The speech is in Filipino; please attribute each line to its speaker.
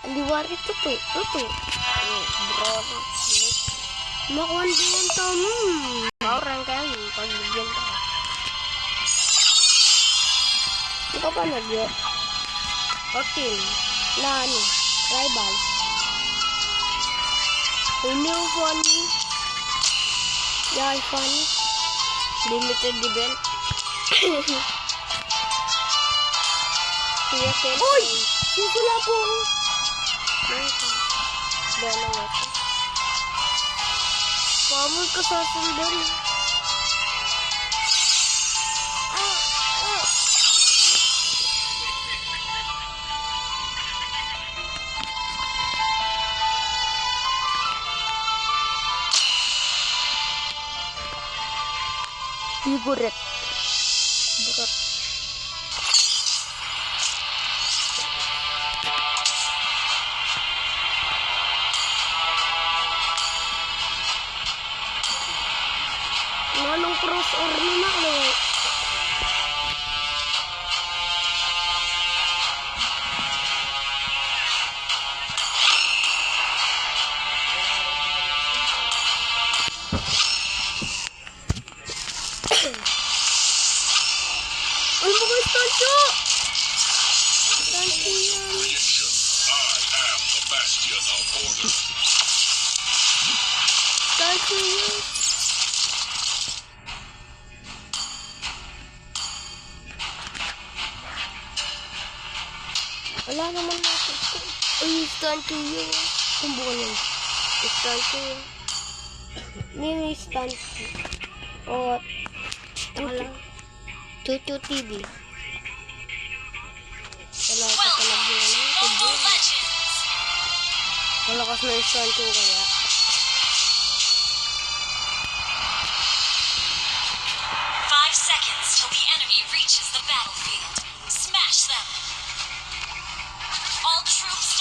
Speaker 1: Liwari tuto. Bro. Makuhan din yung tamu. Orang kayo. Pagbigyan ka. Ikaw pa nagyo. O team. Na ano. Rival. New funny. Yeah, funny. Limited event. Uy! Sisula po ako. Dalawa ko. Pamol ka sa sundan. Buret. Manong cross or lima lo. Ay mo guys toncho. Toncho yan. Toncho yan. Wala naman natin. Ay, stand to you. Kumbukan yan. Stand to you. Nini stand to you. O, Tutu TV. Wala ka talaga yun. Malakas na yung stand to kaya.
Speaker 2: Till the enemy reaches the battlefield. Smash them! All troops